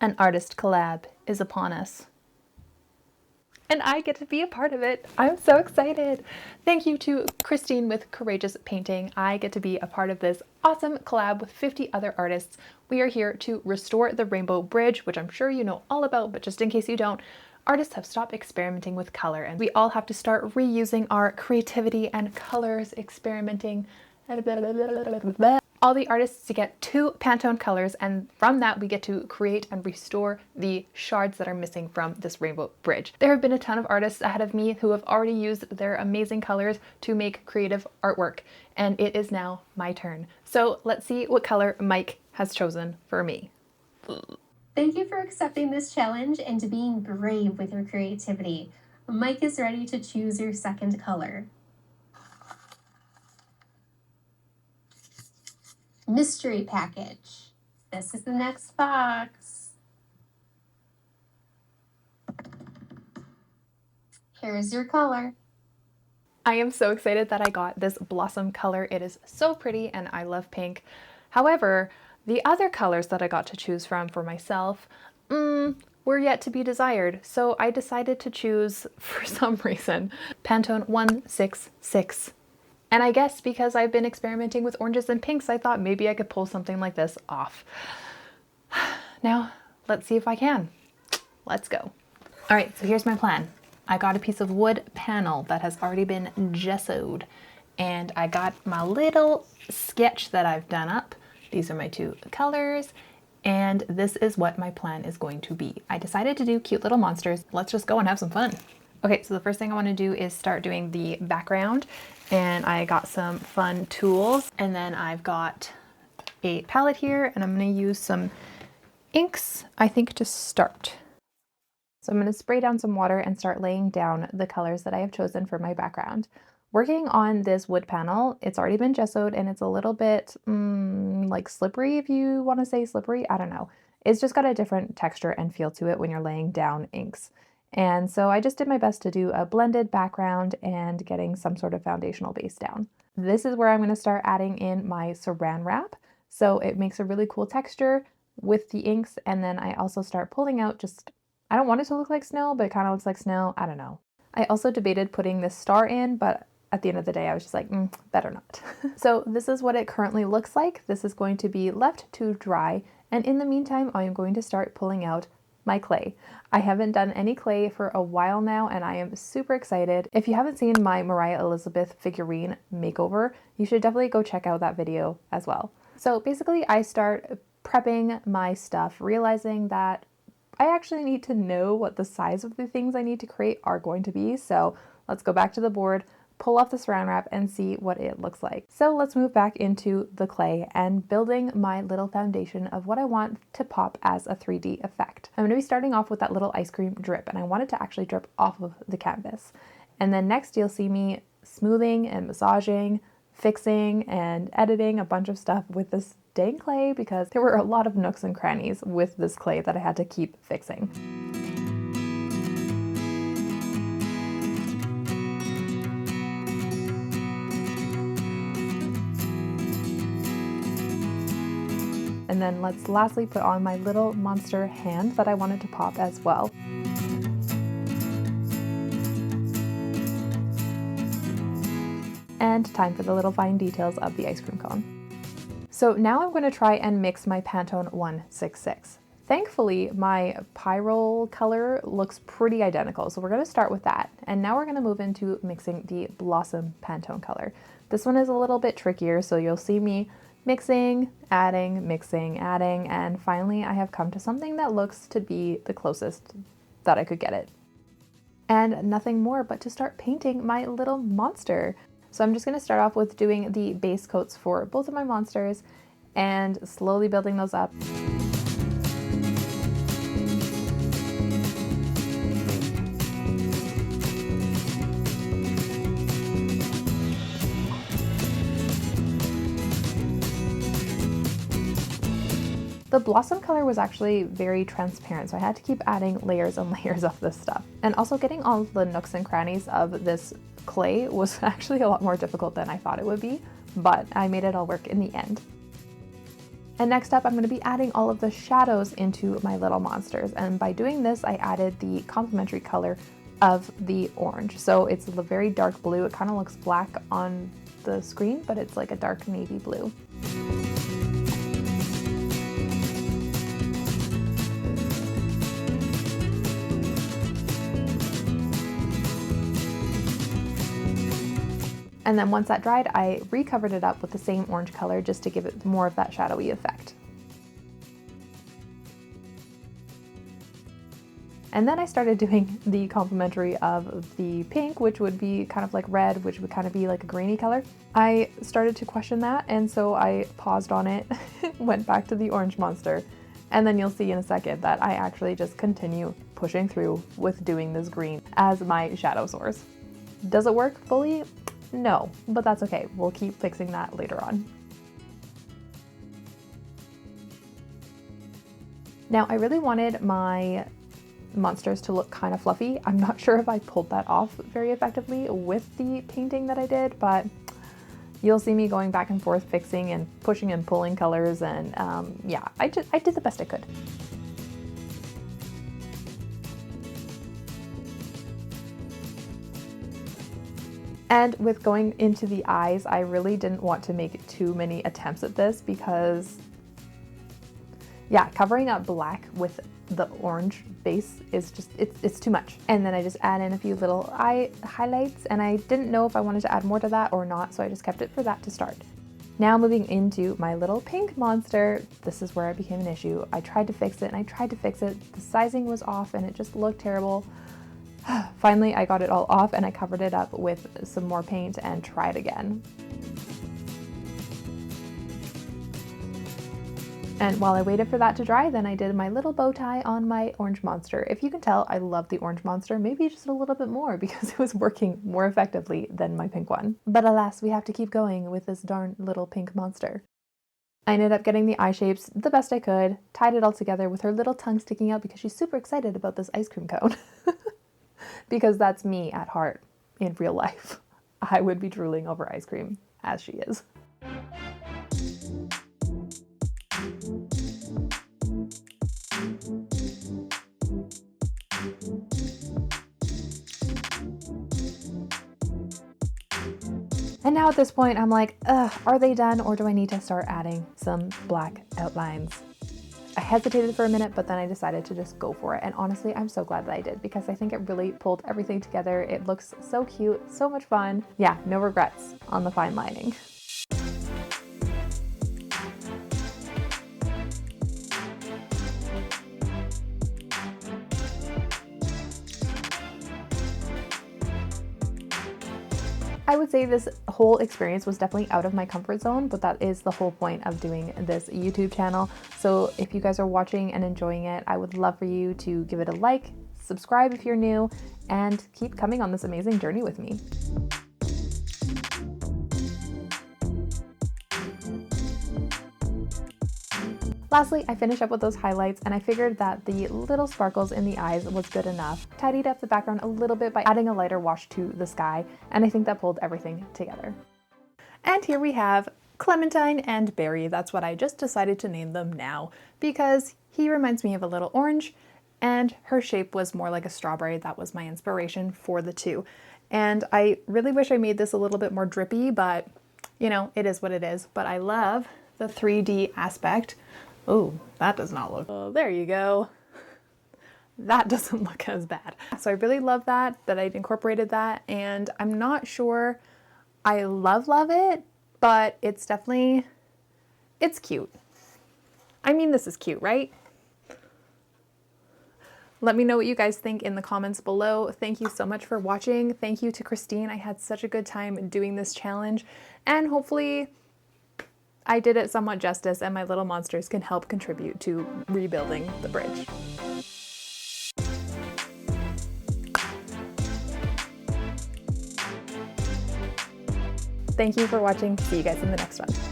An artist collab is upon us. And I get to be a part of it. I'm so excited. Thank you to Christine with Courageous Painting. I get to be a part of this awesome collab with 50 other artists. We are here to restore the Rainbow Bridge, which I'm sure you know all about, but just in case you don't, artists have stopped experimenting with color and we all have to start reusing our creativity and colors, experimenting. All the artists get 2 Pantone colors, and from that we get to create and restore the shards that are missing from this Rainbow Bridge. There have been a ton of artists ahead of me who have already used their amazing colors to make creative artwork, and it is now my turn. So let's see what color Mike has chosen for me. Thank you for accepting this challenge and to being brave with your creativity. Mike is ready to choose your second color. Mystery package. This is the next box. Here's your color. I am so excited that I got this blossom color. It is so pretty and I love pink. However, the other colors that I got to choose from for myself were yet to be desired. So I decided to choose, for some reason, Pantone 166. And I guess because I've been experimenting with oranges and pinks, I thought maybe I could pull something like this off. Now, let's see if I can. Let's go. All right, so here's my plan. I got a piece of wood panel that has already been gessoed, and I got my little sketch that I've done up. These are my 2 colors, and this is what my plan is going to be. I decided to do cute little monsters. Let's just go and have some fun. Okay, so the first thing I want to do is start doing the background, and I got some fun tools, and then I've got a palette here, and I'm going to use some inks, I think, to start. So I'm going to spray down some water and start laying down the colors that I have chosen for my background. Working on this wood panel, it's already been gessoed and it's a little bit like slippery, if you want to say slippery, I don't know. It's just got a different texture and feel to it when you're laying down inks. And so I just did my best to do a blended background and getting some sort of foundational base down. This is where I'm going to start adding in my saran wrap. So it makes a really cool texture with the inks. And then I also start pulling out just, I don't want it to look like snow, but it kind of looks like snow. I don't know. I also debated putting this star in, but at the end of the day, I was just like, better not. So this is what it currently looks like. This is going to be left to dry. And in the meantime, I am going to start pulling out my clay. I haven't done any clay for a while now, and I am super excited. If you haven't seen my Mariah Elizabeth figurine makeover, you should definitely go check out that video as well. So basically, I start prepping my stuff, realizing that I actually need to know what the size of the things I need to create are going to be. So let's go back to the board, pull off the saran wrap and see what it looks like. So let's move back into the clay and building my little foundation of what I want to pop as a 3D effect. I'm going to be starting off with that little ice cream drip, and I want it to actually drip off of the canvas. And then next you'll see me smoothing and massaging, fixing and editing a bunch of stuff with this dang clay because there were a lot of nooks and crannies with this clay that I had to keep fixing. And then let's lastly put on my little monster hand that I wanted to pop as well. And time for the little fine details of the ice cream cone. So now I'm going to try and mix my Pantone 166. Thankfully, my Pyrrole color looks pretty identical, so we're going to start with that. And now we're going to move into mixing the Blossom Pantone color. This one is a little bit trickier, so you'll see me mixing, adding, and finally I have come to something that looks to be the closest that I could get it. And nothing more but to start painting my little monster. So I'm just going to start off with doing the base coats for both of my monsters and slowly building those up. The blossom color was actually very transparent, so I had to keep adding layers and layers of this stuff. And also getting all the nooks and crannies of this clay was actually a lot more difficult than I thought it would be, but I made it all work in the end. And next up, I'm going to be adding all of the shadows into my little monsters. And by doing this, I added the complementary color of the orange. So it's a very dark blue. It kind of looks black on the screen, but it's like a dark navy blue. And then once that dried, I recovered it up with the same orange color just to give it more of that shadowy effect. And then I started doing the complementary of the pink, which would be kind of like red, which would kind of be like a grainy color. I started to question that, and so I paused on it, went back to the orange monster, and then you'll see in a second that I actually just continue pushing through with doing this green as my shadow source. Does it work fully? No, but that's okay. We'll keep fixing that later on. Now, I really wanted my monsters to look kind of fluffy. I'm not sure if I pulled that off very effectively with the painting that I did, but you'll see me going back and forth fixing and pushing and pulling colors, and yeah, I did the best I could. And with going into the eyes, I really didn't want to make too many attempts at this because, yeah, covering up black with the orange base is just, it's too much. And then I just add in a few little eye highlights, and I didn't know if I wanted to add more to that or not, so I just kept it for that to start. Now moving into my little pink monster, this is where it became an issue. I tried to fix it and I tried to fix it. The sizing was off and it just looked terrible. Finally, I got it all off and I covered it up with some more paint and tried again. And while I waited for that to dry, then I did my little bow tie on my orange monster. If you can tell, I love the orange monster, maybe just a little bit more because it was working more effectively than my pink one. But alas, we have to keep going with this darn little pink monster. I ended up getting the eye shapes the best I could, tied it all together with her little tongue sticking out because she's super excited about this ice cream cone. Because that's me at heart in real life. I would be drooling over ice cream as she is. And now at this point, I'm like, are they done, or do I need to start adding some black outlines? I hesitated for a minute, but then I decided to just go for it. And honestly, I'm so glad that I did because I think it really pulled everything together. It looks so cute, so much fun. Yeah, no regrets on the fine lining. I would say this whole experience was definitely out of my comfort zone, but that is the whole point of doing this YouTube channel. So if you guys are watching and enjoying it, I would love for you to give it a like, subscribe if you're new, and keep coming on this amazing journey with me. Lastly, I finished up with those highlights, and I figured that the little sparkles in the eyes was good enough. Tidied up the background a little bit by adding a lighter wash to the sky, and I think that pulled everything together. And here we have Clementine and Berry. That's what I just decided to name them now, because he reminds me of a little orange, and her shape was more like a strawberry. That was my inspiration for the two. And I really wish I made this a little bit more drippy, but you know, it is what it is. But I love the 3D aspect. Oh, that does not look, oh, there you go. That doesn't look as bad. So I really love that I'd incorporated that, and I'm not sure I love it, but it's definitely, it's cute. I mean, this is cute, right? Let me know what you guys think in the comments below. Thank you so much for watching. Thank you to Christine. I had such a good time doing this challenge, and hopefully I did it somewhat justice and my little monsters can help contribute to rebuilding the bridge. Thank you for watching. See you guys in the next one.